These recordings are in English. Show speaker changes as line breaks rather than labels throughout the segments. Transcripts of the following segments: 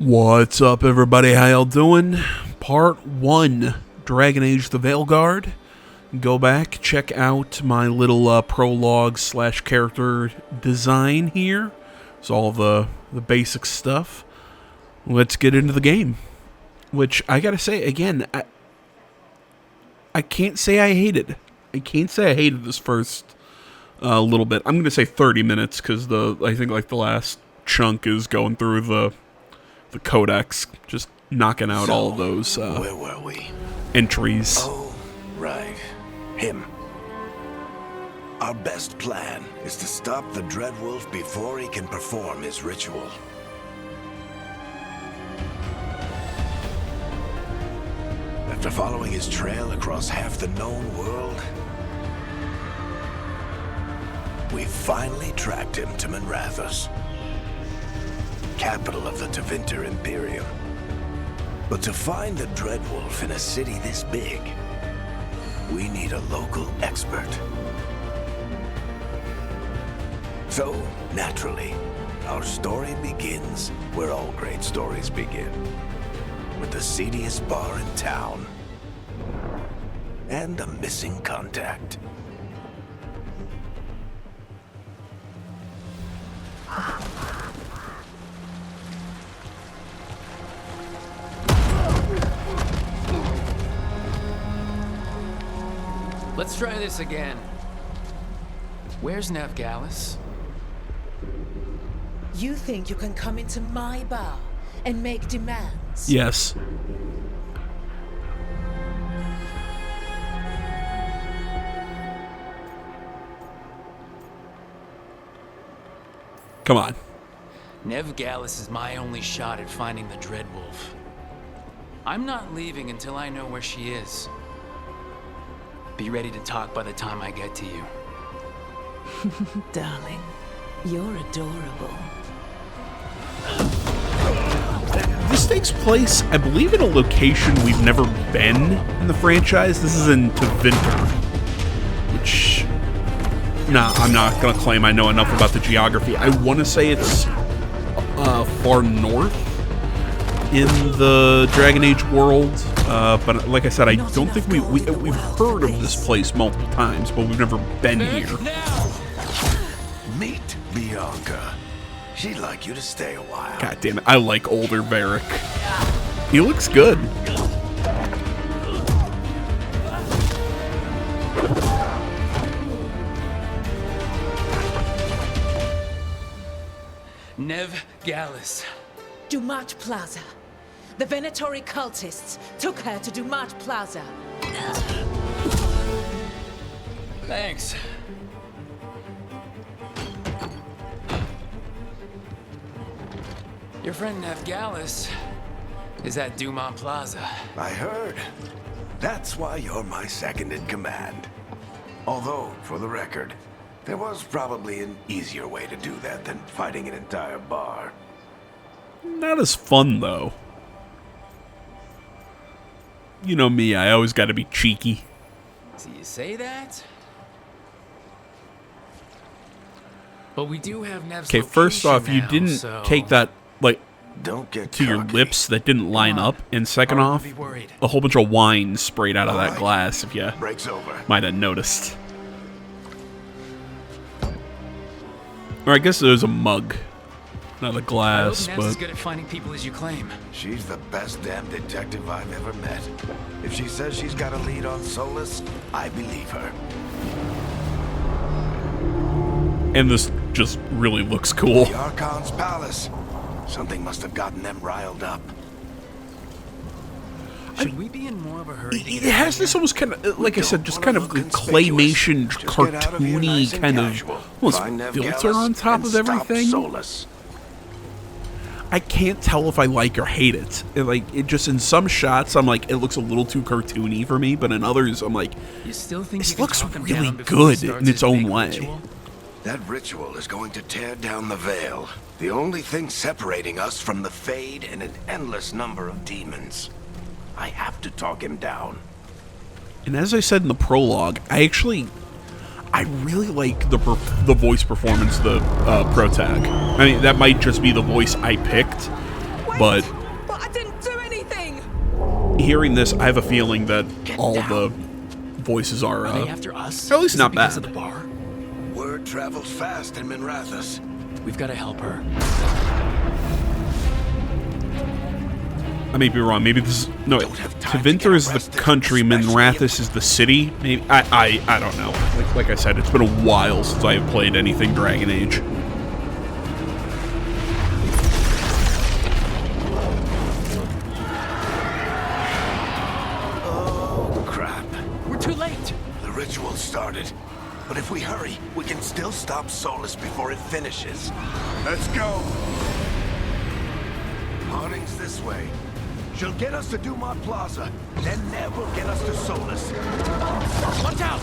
What's up, everybody? How y'all doing? Part 1, Dragon Age the Veilguard. Go back, check out my little prologue / character design here. It's all the basic stuff. Let's get into the game. Which, I gotta say, again, I can't say I hated. I can't say I hated this first little bit. I'm gonna say 30 minutes, because I think like the last chunk is going through the codex, just knocking out all of those
where were we?
Entries.
Oh, right. Him. Our best plan is to stop the Dreadwolf before he can perform his ritual. After following his trail across half the known world, we finally tracked him to Minrathous, capital of the Tevinter Imperium. But to find the Dreadwolf in a city this big, we need a local expert. So, naturally, our story begins where all great stories begin. With the seediest bar in town and a missing contact.
Let's try this again. Where's Navgalis?
You think you can come into my bar and make demands?
Yes. Come on.
Navgalis is my only shot at finding the Dreadwolf. I'm not leaving until I know where she is. Be ready to talk by the time I get to you.
Darling, you're adorable.
This takes place, I believe, in a location we've never been in the franchise. This is in Tevinter, which, nah, I'm not gonna claim I know enough about the geography. I want to say it's far north in the Dragon Age world, but like I said, I don't think we've heard of this place multiple times, but we've never been here.
Meet Bianca. She'd like you to stay a while.
God damn it, I like older Varric. He looks good.
Navgalis.
Dumat Plaza. The Venatori cultists took her to Dumat Plaza.
Thanks. Your friend Navgalis is at Dumont Plaza.
I heard. That's why you're my second in command. Although, for the record, there was probably an easier way to do that than fighting an entire bar.
Not as fun, though. You know me, I always gotta be cheeky.
So you say that? But we do have Nev's
Okay, first off, you
now,
didn't
so
take that, like,
Don't get
to your
cocky.
lips that didn't line up. And second
I wouldn't
off,
be worried.
a whole bunch of wine sprayed out of that
Alright.
glass, if you
Break's over.
might have noticed. Or I guess there's a mug, not a
I hope
glass,
Nev's as
but...
good at finding people as you claim.
She's the best damn detective I've ever met. If she says she's got a lead on Solus, I believe her.
And this just really looks cool.
The Archon's palace. Something must have gotten them riled up.
Should we be in more of a hurry? to
It
get
has
out
this
here?
almost kind of, like I
Don't
said, just
wanna
kind of
look
claymation,
conspicuous. Just get out of here
cartoony
nice and
kind
casual.
of almost
Find
filter
Navgalis
on top
and
of
stop
everything.
Solus.
I can't tell if I like or hate it. It just, in some shots, I'm like, it looks a little too cartoony for me, but in others, I'm like,
You still think
this
you can
looks
talk him
really
down before he
good
starts
in its
his
own
big
way.
ritual?
That ritual is going to tear down the veil. The only thing separating us from the Fade and an endless number of demons. I have to talk him down.
And as I said in the prologue, I really like the voice performance of the protag. I mean, that might just be the voice I picked. but
But I didn't do anything!
hearing this, I have a feeling that all the voices are,
Are they after us?
at least
Is
not
it because
bad.
of the bar?
Word travels fast in Minrathous.
We've got to help her.
I may be wrong. Maybe this is... No, wait.
Don't have time to
Tevinter
get
is the
arrested,
country,
especially
Minrathous is the city. Maybe I don't know. Like I said, it's been a while since I have played anything Dragon Age.
Oh, crap.
We're too late.
The ritual started. But if we hurry, we can still stop Solus before it finishes. Let's go! Harding's this way. She'll get us to Dumont Plaza, then Nev will get us to Solus.
Watch out!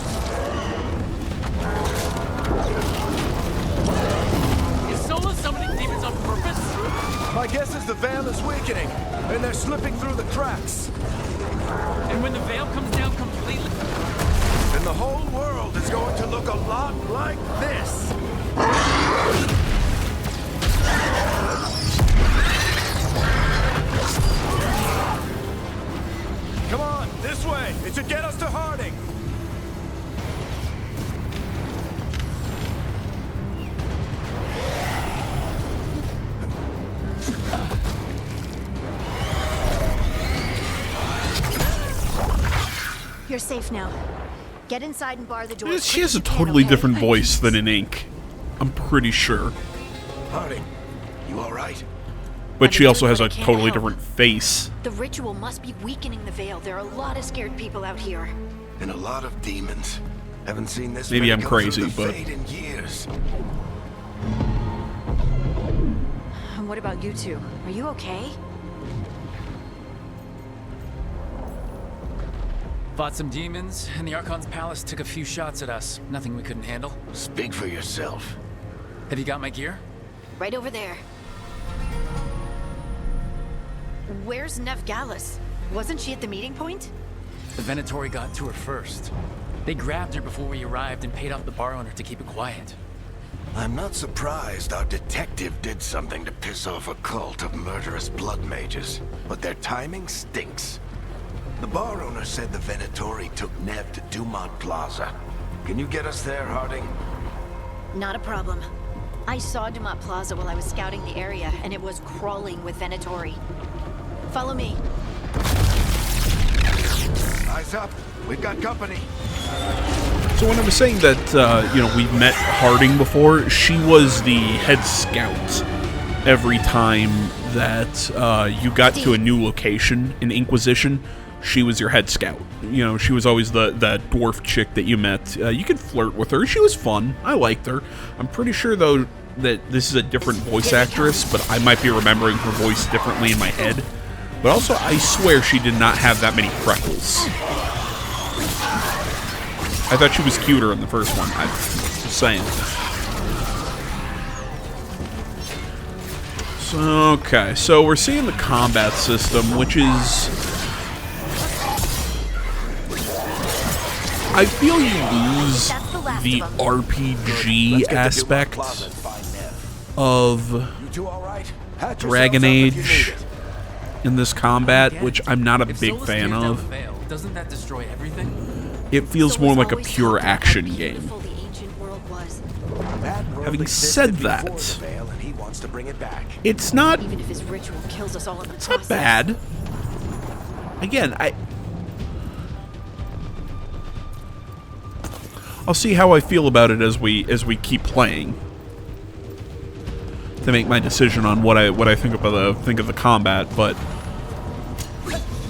Is Sola summoning demons on purpose?
My guess is the veil is weakening, and they're slipping through the cracks.
And when the veil comes down completely...
And the whole world is going to look a lot like this. Come on, this way. It should get us to Harding.
You're safe now. Get inside and bar the door.
She has a totally different voice than in Ink. I'm pretty sure.
Harding, you alright?
But she
doing
also has
what
a
I can to
totally
help.
different face.
The ritual must be weakening the veil. There are a lot of scared people out here.
And a lot of demons. Haven't seen this
Maybe
many
I'm
go through
crazy,
the
but-
Fade in years.
And what about you two? Are you okay?
Fought some demons, and the Archon's palace took a few shots at us. Nothing we couldn't handle.
Speak for yourself.
Have you got my gear?
Right over there. Where's Nev Gallus? Wasn't she at the meeting point?
The Venatori got to her first. They grabbed her before we arrived and paid off the bar owner to keep it quiet.
I'm not surprised our detective did something to piss off a cult of murderous blood mages, but their timing stinks. The bar owner said the Venatori took Nev to Dumont Plaza. Can you get us there, Harding?
Not a problem. I saw Dumont Plaza while I was scouting the area, and it was crawling with Venatori. Follow me.
Eyes up. We've got company.
So when I was saying that, you know, we've met Harding before, she was the head scout every time that you got to a new location in Inquisition. She was your head scout. You know, she was always the dwarf chick that you met. You could flirt with her. She was fun. I liked her. I'm pretty sure, though, that this is a different voice actress, but I might be remembering her voice differently in my head. But also, I swear she did not have that many freckles. I thought she was cuter in the first one. I'm just saying. So, okay, so we're seeing the combat system, which is... I feel you lose the RPG aspect of
You two all right? Hatch
Dragon
yourselves up if you
Age
need it.
in this combat, which I'm not a
If
big
Solus
fan
tears down the
of.
veil, doesn't that destroy everything?
It feels
So
more
was
like a
always
pure
talked about
action
how
game.
beautiful the ancient world was.
That world
Having
existed
said
before
that,
the Veil, and he wants to bring it back.
It's not
Even if his ritual kills us all in the
It's
process.
not bad. Again, I'll see how I feel about it as we keep playing to make my decision on what I think of the combat. But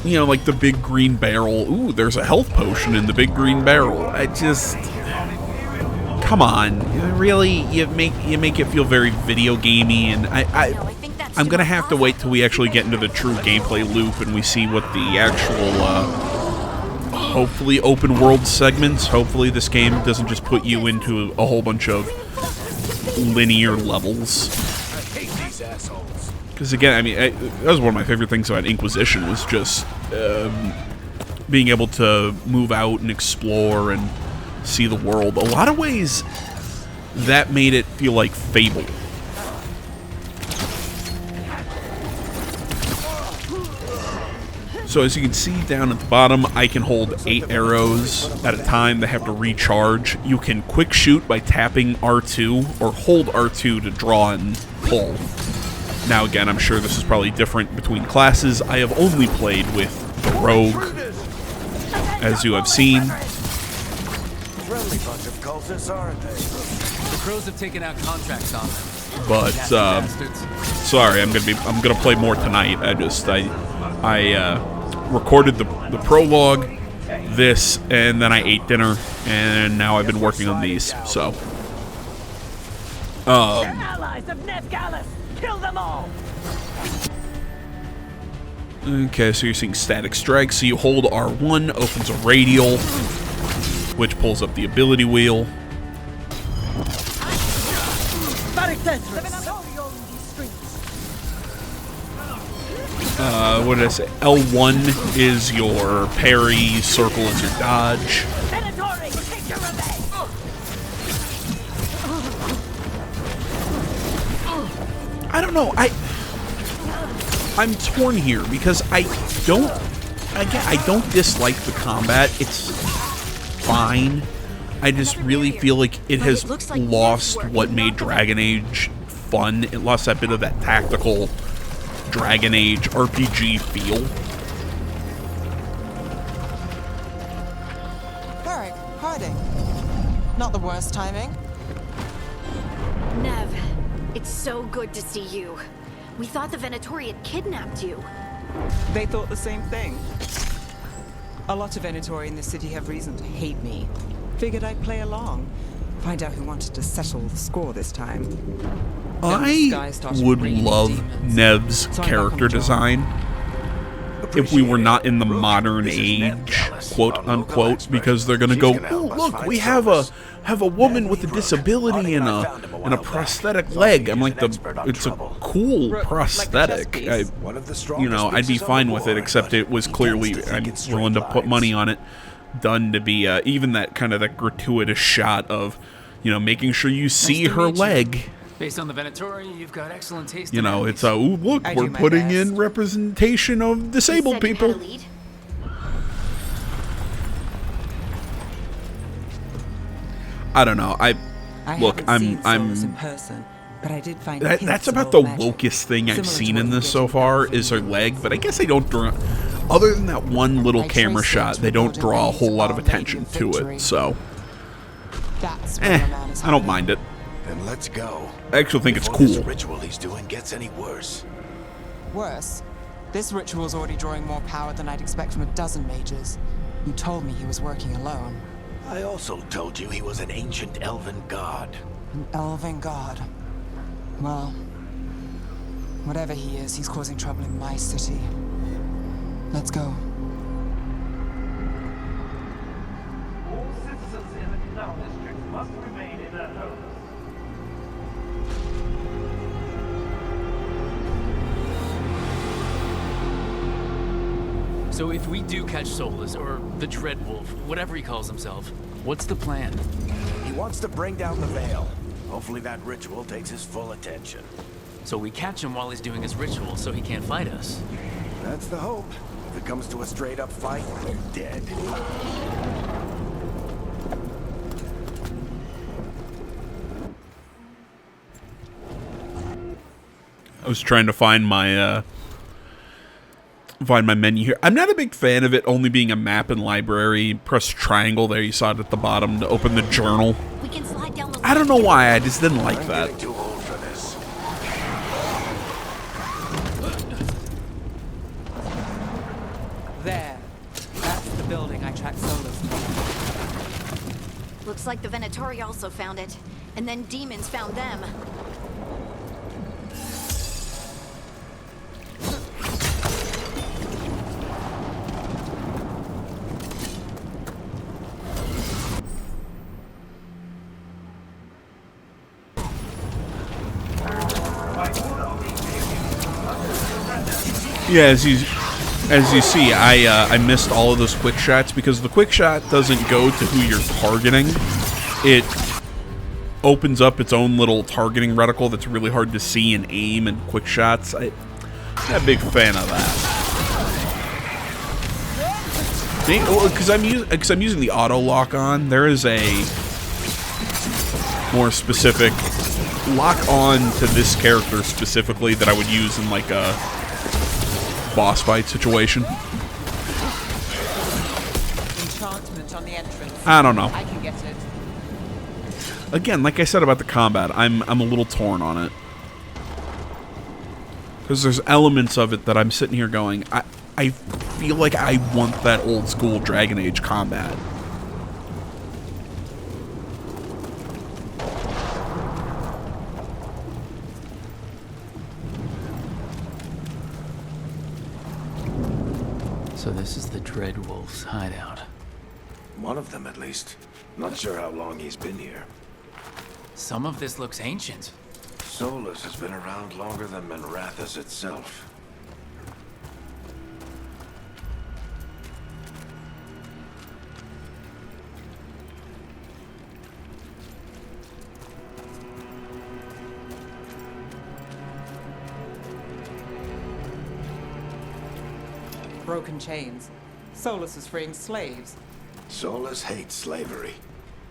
you know, like the big green barrel. Ooh, there's a health potion in the big green barrel. I just come on, really, you make it feel very video gamey, and
No, I think that's
I'm gonna
Dumont
have to
Plaza.
wait till we actually get into the true gameplay loop and we see what the actual, hopefully open world segments. Hopefully this game doesn't just put you into a whole bunch of linear levels.
I hate these assholes.
Because again, I mean, that was one of my favorite things about Inquisition was just being able to move out and explore and see the world. A lot of ways that made it feel like Fable. So as you can see down at the bottom, I can hold 8 arrows at a time. They have to recharge. You can quick shoot by tapping R2 or hold R2 to draw and pull. Now again, I'm sure this is probably different between classes. I have only played with the rogue, as you have seen.
Friendly bunch of cultists, aren't they?
The crows have taken out contracts on them.
But
Nasty bastards.
sorry, I'm gonna play more tonight. I recorded the prologue, this, and then I ate dinner, and now I've been working on these. So,
Allies of Nevgalis! Kill them all!
okay, so you're seeing static strike. So you hold R1, opens a radial, which pulls up the ability wheel. What did I say? L1 is your parry, circle is your dodge.
Venatori, take your revenge!
I don't know. I'm torn here because I don't dislike the combat. It's fine. I just really feel like it has lost what made Dragon Age fun. It lost that bit of that tactical Dragon Age RPG feel.
Varric, hiding. Not the worst timing.
Nev, it's so good to see you. We thought the Venatori had kidnapped you.
They thought the same thing. A lot of Venatori in the city have reason to hate me. Figured I'd play along. Find out who wanted to settle the score this time.
I would love Nev's character design if we were not in the modern age, quote unquote, because they're gonna go, oh look, we have a woman with a disability and a prosthetic leg. I'm like, it's a cool prosthetic. I'd be fine with it, except it was clearly, I'm willing to put money on it, done to be even that kind of that gratuitous shot of, making sure you see her leg.
Based on the Venatori, you've got excellent taste.
It's a, ooh, look, we're putting in representation of disabled people. I don't know. I'm
in person, but I did find
that's about the wokest thing I've seen in this so far is her leg, but I guess they don't draw, other than that one little camera shot, they don't draw a whole lot of attention to it, so I don't mind it.
Then let's go.
I actually think it's
Before
cool.
This ritual he's doing gets any worse.
Worse? This ritual's already drawing more power than I'd expect from a dozen mages. You told me he was working alone.
I also told you he was an ancient elven god.
An elven god. Well, whatever he is, he's causing trouble in my city. Let's go.
All citizens in the canal district must remain in their homes.
So if we do catch Solus, or the Dreadwolf, whatever he calls himself, what's the plan?
He wants to bring down the veil. Hopefully that ritual takes his full attention.
So we catch him while he's doing his ritual so he can't fight us.
That's the hope. If it comes to a straight-up fight, we're dead.
I was trying to find my menu here. I'm not a big fan of it only being a map and library. Press triangle there, you saw it at the bottom, to open the journal.
We can slide down the
I don't know why, I just didn't like that.
Getting too old for this.
There. That's the building I tracked Solus from.
Looks like the Venatori also found it. And then demons found them.
Yeah, as you see, I missed all of those quick shots because the quick shot doesn't go to who you're targeting. It opens up its own little targeting reticle that's really hard to see and aim and quick shots. I'm a big fan of that. Because I'm using the auto lock on. There is a more specific lock on to this character specifically that I would use in like a boss fight situation.
Enchantment on the entrance.
I don't know.
I can get it.
Again, like I said about the combat, I'm a little torn on it. Because there's elements of it that I'm sitting here going, I feel like I want that old school Dragon Age combat.
So this is the Dreadwolf's hideout.
One of them, at least. Not sure how long he's been here.
Some of this looks ancient.
Solus has been around longer than Minrathous itself.
Broken chains. Solus is freeing slaves.
Solus hates slavery.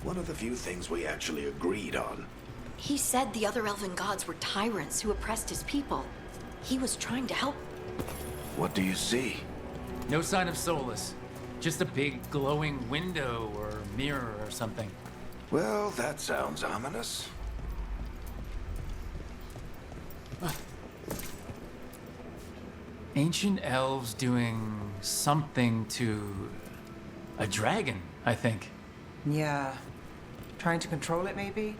One of the few things we actually agreed on.
He said the other elven gods were tyrants who oppressed his people. He was trying to help.
What do you see?
No sign of Solus. Just a big glowing window or mirror or something.
Well, that sounds ominous.
Ancient elves doing something to a dragon, I think.
Yeah. Trying to control it, maybe?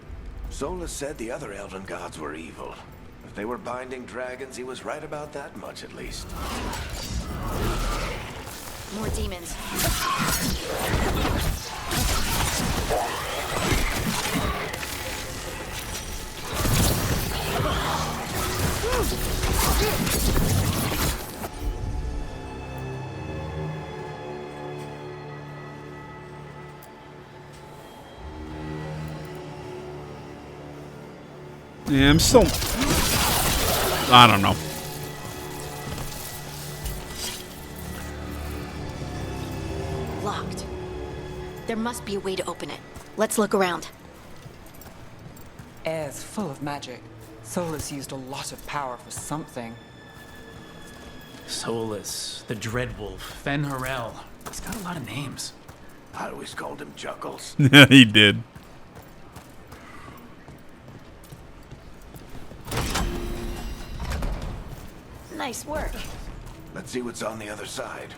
Solus said the other elven gods were evil. If they were binding dragons, he was right about that much, at least.
More demons.
Yeah, I'm still... I don't know.
Locked. There must be a way to open it. Let's look around.
Air's full of magic. Solus used a lot of power for something.
Solus, the Dreadwolf, Fen'Harel. He's got a lot of names.
I always called him Chuckles.
Yeah, he did.
Nice work.
Let's see what's on the other side.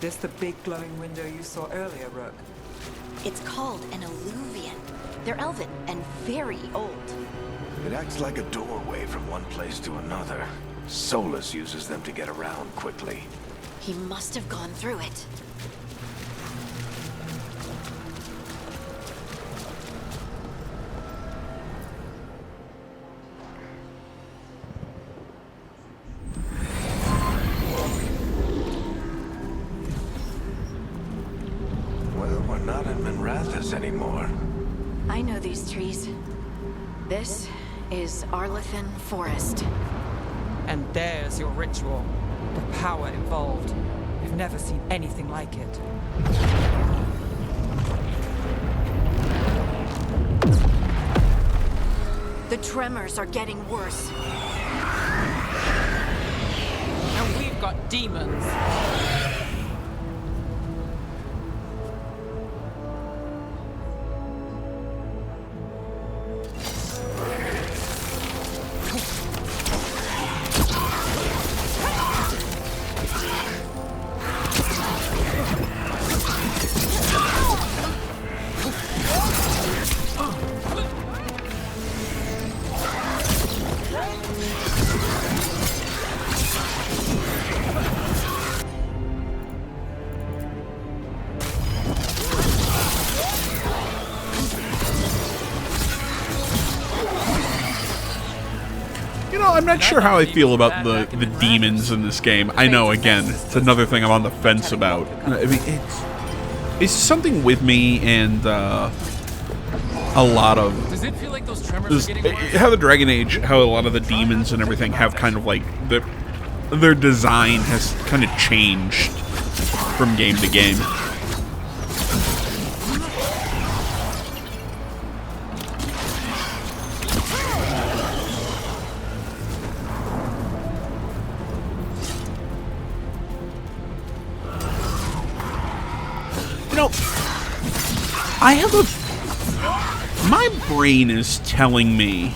This the big glowing window you saw earlier, Rook?
It's called an alluvian. They're elven and very old.
It acts like a doorway from one place to another. Solus uses them to get around quickly.
He must have gone through it.
Well, we're not in Minrathous anymore.
I know these trees. This is Arlathan Forest.
And there's your ritual. The power involved. I've never seen anything like it.
The tremors are getting worse.
And we've got demons.
I'm not sure how I feel about the demons in this game. I know, again, it's another thing I'm on the fence about. I mean, it's something with me and a lot of...
Does it feel like those tremors are getting worse?
How the Dragon Age, how a lot of the demons and everything have kind of like... Their design has kind of changed from game to game. You know, I have a... My brain is telling me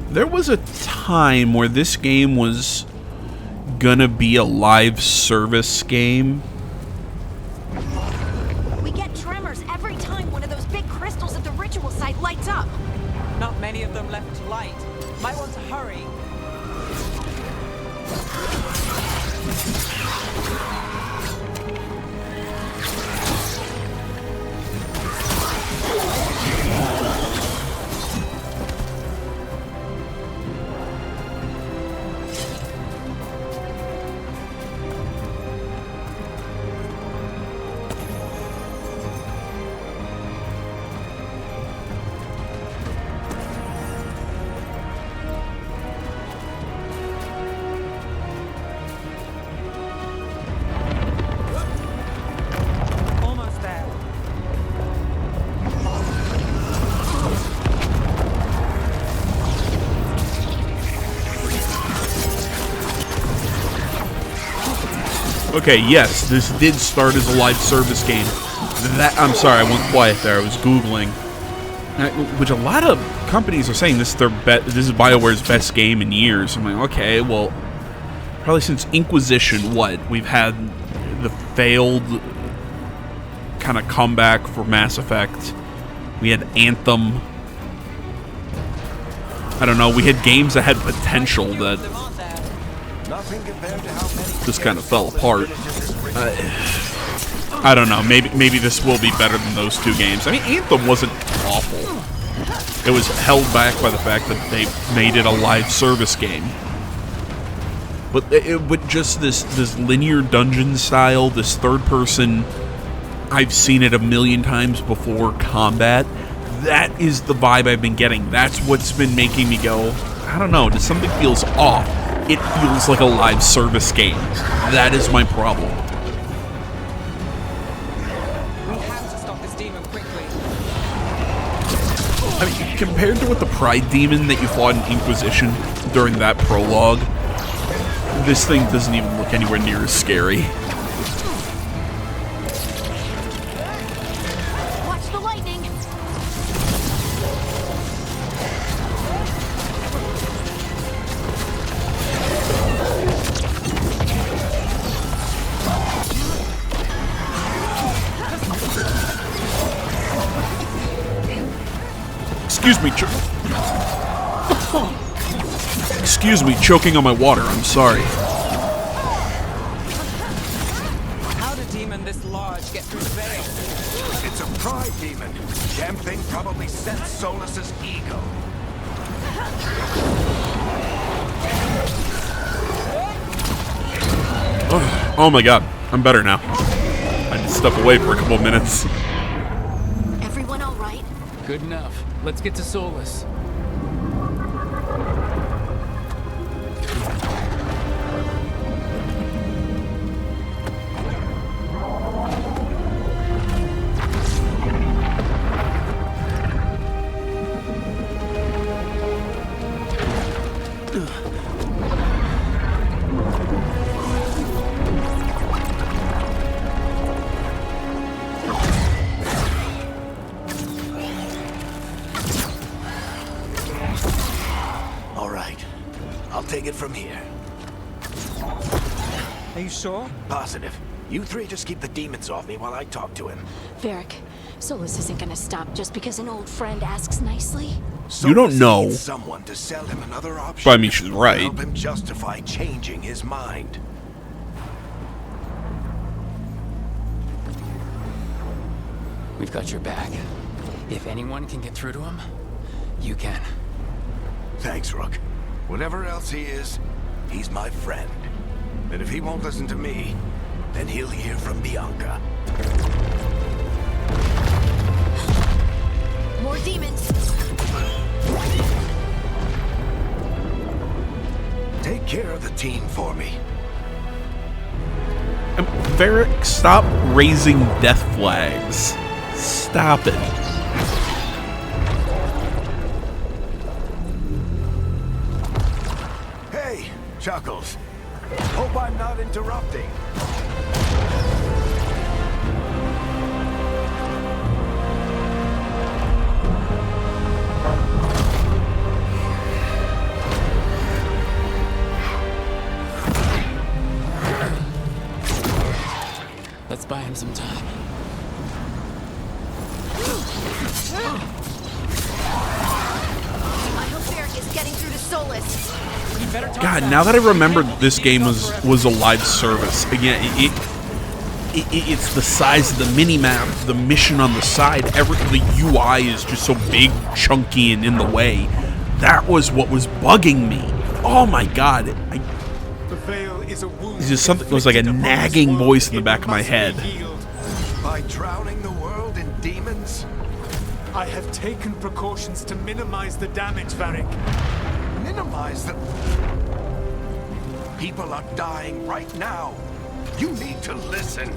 there was a time where this game was gonna be a live service game.
We get tremors every time one of those big crystals at the ritual site lights up.
Not many of them left to light. Might want to hurry. Almost there.
Okay, yes, this did start as a live service game. I'm sorry, I went quiet there. I was Googling. Which a lot of companies are saying this is this is BioWare's best game in years. I'm like, okay, well, probably since Inquisition, we've had the failed kind of comeback for Mass Effect. We had Anthem. I don't know, we had games that had potential that just kind of fell apart. I don't know, maybe this will be better than those two games. I mean, Anthem wasn't awful. It was held back by the fact that they made it a live service game. But with just this linear dungeon style, this third person, I've seen it a million times before, combat, that is the vibe I've been getting. That's what's been making me go, I don't know, something feels off. It feels like a live service game. That is my problem.
We have to stop this demon quickly.
I mean, compared to what the Pride Demon that you fought in Inquisition during that prologue, this thing doesn't even look anywhere near as scary.
Watch the lightning.
Excuse me, choking on my water. I'm sorry.
How did a demon this large get through the veil?
It's a pride demon. Damn thing probably sensed Solus's ego.
Oh my god, I'm better now. I had to step away for a couple of minutes.
Everyone all right?
Good enough. Let's get to Solus.
All right. I'll take it from here.
Are you sure?
Positive. You three just keep the demons off me while I talk to him.
Varric, Solus isn't gonna stop just because an old friend asks nicely.
You don't
Solus
know.
needs someone to sell him another option.
But I mean, she's right.
Help him justify changing his mind.
We've got your back. If anyone can get through to him, you can.
Thanks, Rook. Whatever else he is, he's my friend. And if he won't listen to me, then he'll hear from Bianca.
More demons.
Take care of the team for me.
Varric, stop raising death flags. Stop it.
Hey, Chuckles. Hope I'm not interrupting.
Let's buy him some time.
I hope Varric is getting through to Solus.
You better talk
God,
fast.
now that I remember this game was a live service, again, it's the size of the mini-map, the mission on the side, the UI is just so big, chunky, and in the way. That was what was bugging me. Oh my god.
The veil is a wound.
It's just something, it was like a nagging voice in the back of my head.
By drowning the world in demons?
I have taken precautions to minimize the damage, Varric.
Minimize the... People are dying right now. You need to listen.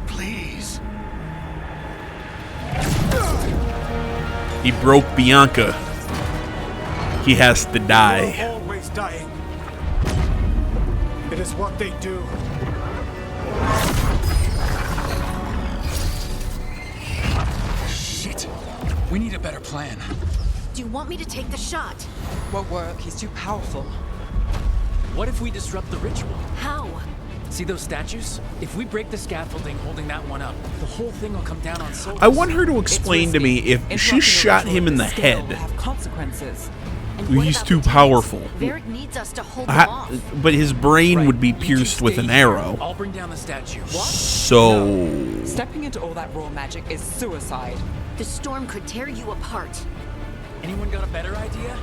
Please.
He broke Bianca. He has to die.
You're always dying. It is what they do.
Shit. We need a better plan.
Do you want me to take the shot?
Won't work. He's too powerful.
What if we disrupt the ritual?
How?
See those statues? If we break the scaffolding holding that one up, the whole thing will come down on Solus.
I want her to explain to me if she shot him in the
Scale
head.
will have consequences.
And what
He's
about
too
the demons?
powerful.
Varric needs us to hold them off.
But his brain
Right.
would be
You two
pierced with
stay
an
here.
arrow.
I'll bring down the statue.
So...
Stepping into all that raw magic is suicide.
The storm could tear you apart.
Anyone got a better idea?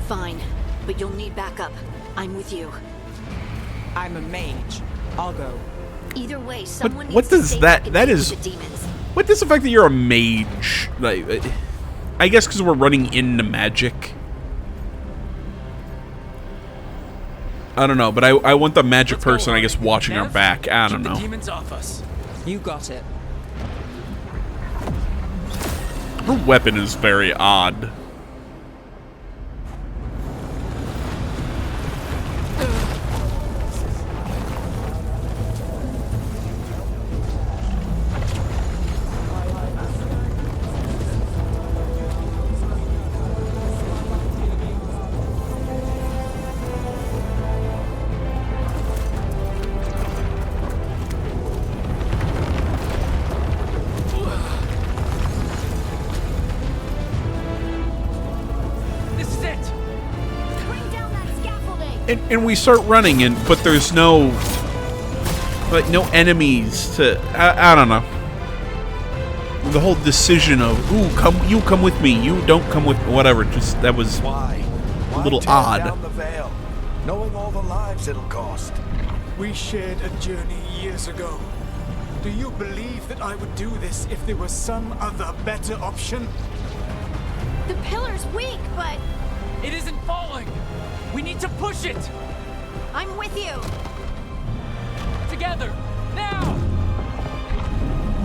Fine, but you'll need backup. I'm with you.
I'm a mage. I'll go.
Either way, someone
what
needs to
does
stay
that-
back and
that
deal
is-
with the demons.
What does the fact that you're a mage? Like, I guess because we're running into magic. I don't know, but I want the magic
Let's go,
person, I guess, watching our
Nev,
back. I don't
keep
know.
the demons off us.
You got it.
Her weapon is very odd.
This is it.
Bring down that scaffolding!
And we start running, but there's no... Like, no enemies to... I don't know. The whole decision of, ooh, you come with me, you don't come with... Whatever, just, that was...
Why?
A little
tear
odd.
down the veil, knowing all the lives it'll cost?
We shared a journey years ago. Do you believe that I would do this if there was some other better option?
The pillar's weak, but
It isn't falling. We need to push it.
I'm with you.
Together. Now.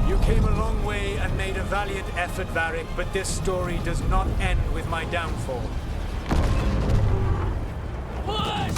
You came a long way and made a valiant effort, Varric, but this story does not end with my downfall.
Push.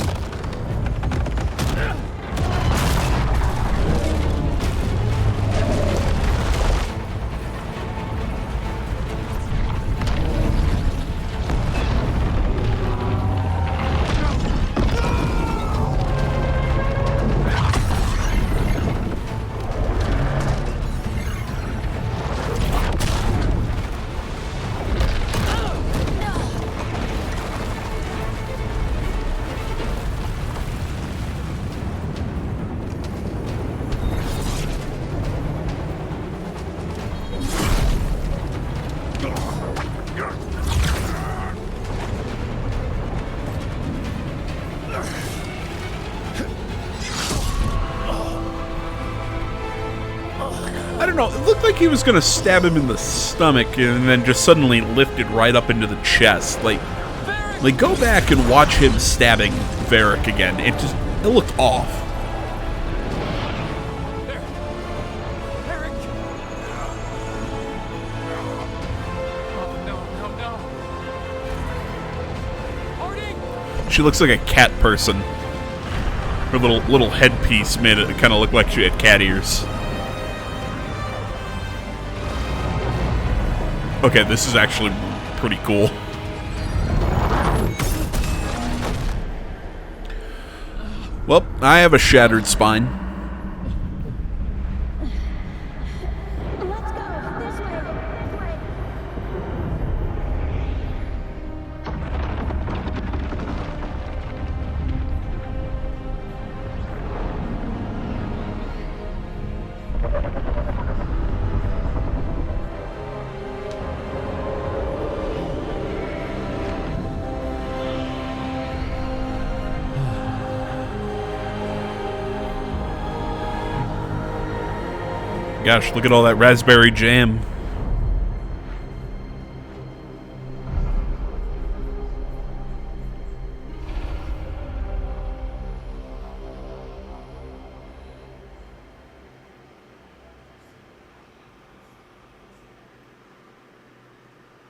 don't know. It looked like he was going to stab him in the stomach and then just suddenly lifted right up into the chest. Like go back and watch him stabbing Varric again. It looked off.
Varric! Oh, no. Harding!
She looks like a cat person. Her little headpiece made it kind of look like she had cat ears. Okay, this is actually pretty cool. Well, I have a shattered spine.
Let's go. This way.
Gosh, look at all that raspberry jam.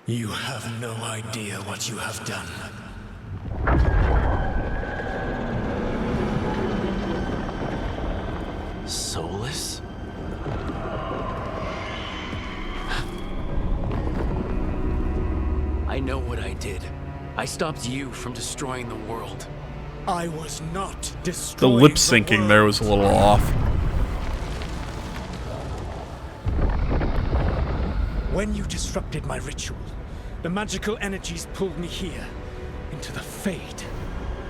You have no idea what you have done.
Soulless? I know what I did. I stopped you from destroying the world.
I was not
The
destroying
lip syncing there was a little off.
When you disrupted my ritual, the magical energies pulled me here, into the Fade.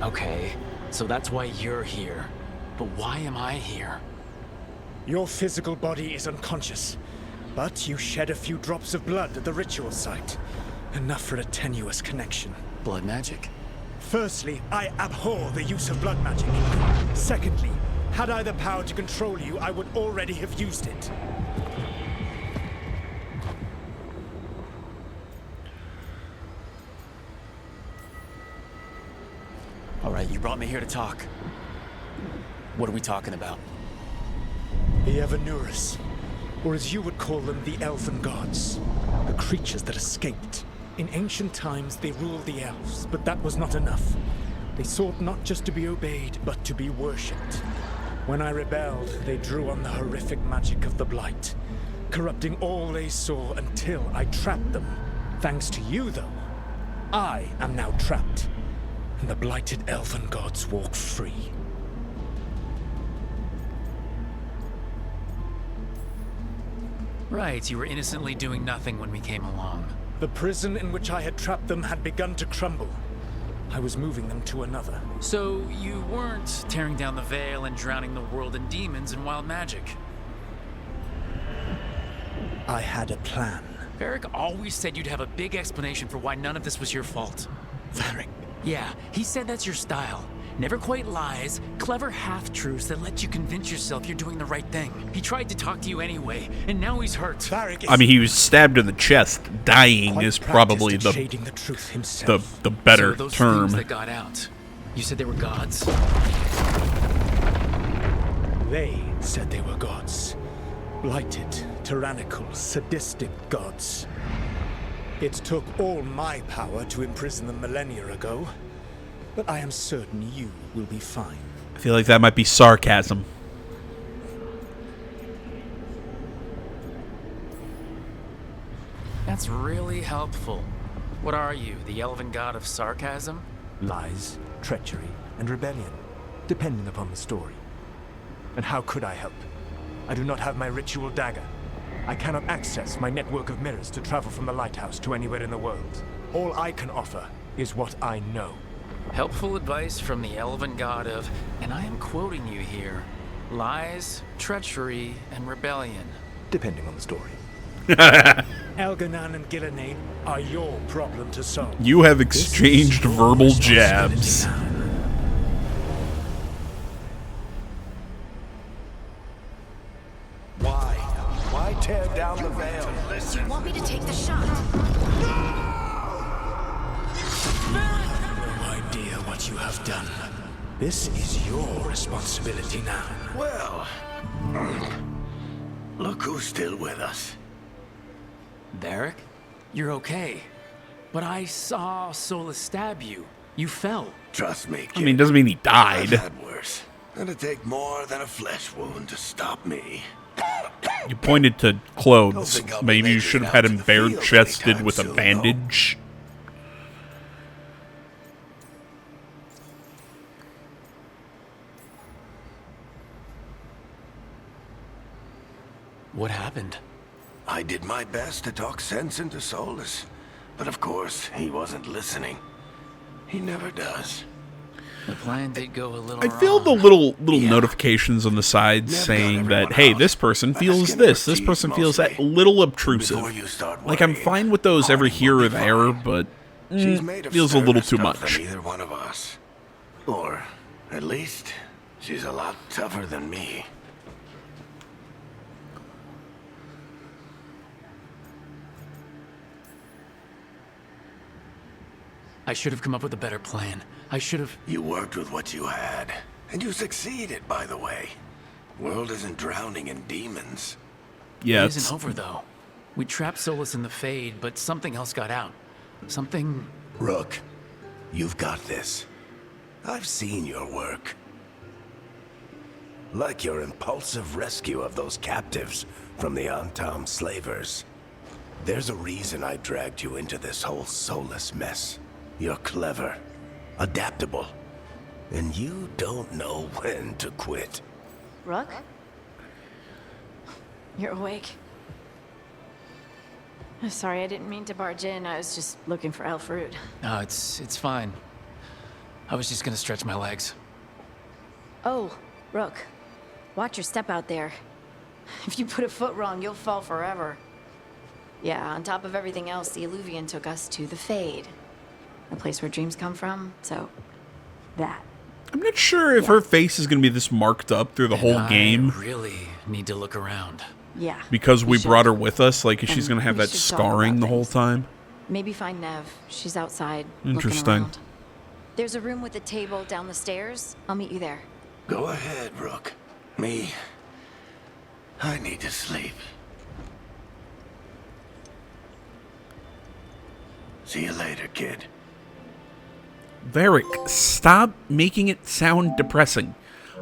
Okay, so that's why you're here. But why am I here?
Your physical body is unconscious, but you shed a few drops of blood at the ritual site. Enough for a tenuous connection.
Blood magic?
Firstly, I abhor the use of blood magic. Secondly, had I the power to control you, I would already have used it.
All right, you brought me here to talk. What are we talking about?
The Evanurus, or as you would call them, the Elven Gods. The creatures that escaped. In ancient times, they ruled the elves, but that was not enough. They sought not just to be obeyed, but to be worshipped. When I rebelled, they drew on the horrific magic of the Blight, corrupting all they saw until I trapped them. Thanks to you, though, I am now trapped, and the blighted Elven Gods walk free.
Right, you were innocently doing nothing when we came along.
The prison in which I had trapped them had begun to crumble. I was moving them to another.
So you weren't tearing down the veil and drowning the world in demons and wild magic.
I had a plan.
Varric always said you'd have a big explanation for why none of this was your fault.
Varric.
Yeah, he said that's your style. Never quite lies, clever half-truths that let you convince yourself you're doing the right thing. He tried to talk to you anyway, and now he's hurt.
Varric is
I mean, he was stabbed in the chest. Dying
quite
is probably
practiced at
the
shading the truth himself.
the better
So those
term.
things that got out, you said they were gods?
They said they were gods. Blighted, tyrannical, sadistic gods. It took all my power to imprison them millennia ago, but I am certain you will be fine.
I feel like that might be sarcasm.
That's really helpful. What are you, the elven god of sarcasm?
Lies, treachery, and rebellion, depending upon the story. And how could I help? I do not have my ritual dagger. I cannot access my network of mirrors to travel from the lighthouse to anywhere in the world. All I can offer is what I know.
Helpful advice from the elven god of, and I am quoting you here, lies, treachery, and rebellion.
Depending on the story.
Elganan and Gillenade are your problem to solve.
You have exchanged verbal jabs.
Why? Why
what you have done. This is your responsibility now.
Well, look who's still with us.
Varric, you're okay. But I saw Solus stab you. You fell.
Trust me, kid.
I mean, doesn't mean he
I've
died.
had worse. It'd take more than a flesh wound to stop me.
You pointed to
Don't
clothes.
think I'll be
Maybe you
making
should
it
have had
out
him
to the field
bare-chested
anytime
with a
soon, though.
bandage.
What happened?
I did my best to talk sense into Solus, but of course, he wasn't listening. He never does.
The plan did go a little
I feel the
wrong.
little
Yeah.
notifications on the side
Never
saying
got
that,
everyone
hey,
out.
this person feels
Asking
this,
for
this
keys
person feels that.
mostly.
Little
Before
obtrusive.
you start
Like, I'm
worrying,
fine with those every
Hardy
here
will
or
be
there,
fine.
but
She's made of
feels a little too
sterner stuff
much.
than either one of us. Or, at least, she's a lot tougher than me.
I should have come up with a better plan. I should have...
You worked with what you had, and you succeeded, by the way. World isn't drowning in demons.
Yeah,
It
it's,
isn't over, though. We trapped Solus in the Fade, but something else got out. Something...
Rook, you've got this. I've seen your work. Like your impulsive rescue of those captives from the Antam slavers. There's a reason I dragged you into this whole Solus mess. You're clever, adaptable, and you don't know when to quit.
Rook? You're awake. I'm sorry, I didn't mean to barge in. I was just looking for Elfroot.
No, it's fine. I was just gonna stretch my legs.
Oh, Rook. Watch your step out there. If you put a foot wrong, you'll fall forever. Yeah, on top of everything else, the Illuvian took us to the Fade. The place where dreams come from, so... that.
I'm not sure if her face is going to be this marked up through the whole
I
game.
really need to look around.
Yeah.
Because we
should.
brought her with us, like, she's
And
going to have
we
that
should talk
scarring
about
the whole
things.
time.
Maybe find Nev. She's outside,
Interesting.
looking around. There's a room with a table down the stairs. I'll meet you there.
Go ahead, Rook. Me, I need to sleep. See you later, kid.
Varric, stop making it sound depressing.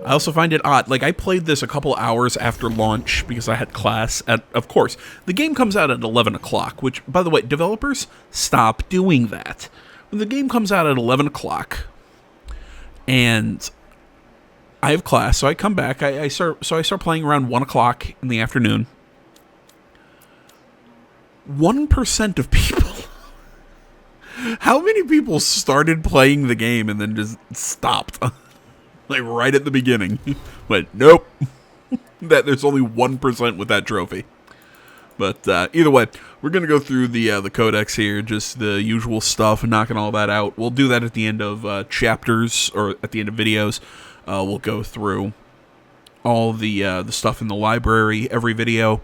I also find it odd. Like, I played this a couple hours after launch because I had class at, of course, the game comes out at 11 o'clock, which, by the way, developers, stop doing that. When the game comes out at 11 o'clock, and I have class, so I come back, I start playing around 1 o'clock in the afternoon. 1% of people... How many people started playing the game and then just stopped? Like, right at the beginning. Went, nope. That there's only 1% with that trophy. But either way, we're going to go through the codex here, just the usual stuff, knocking all that out. We'll do that at the end of chapters, or at the end of videos. We'll go through all the stuff in the library, every video.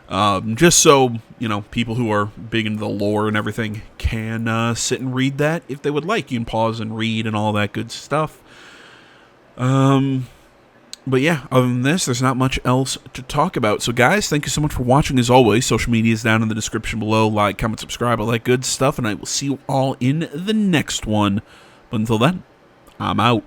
Just so, you know, people who are big into the lore and everything can sit and read that if they would like. You can pause and read and all that good stuff. But yeah, other than this, there's not much else to talk about. So guys, thank you so much for watching as always. Social media is down in the description below. Like, comment, subscribe, all that good stuff. And I will see you all in the next one. But until then, I'm out.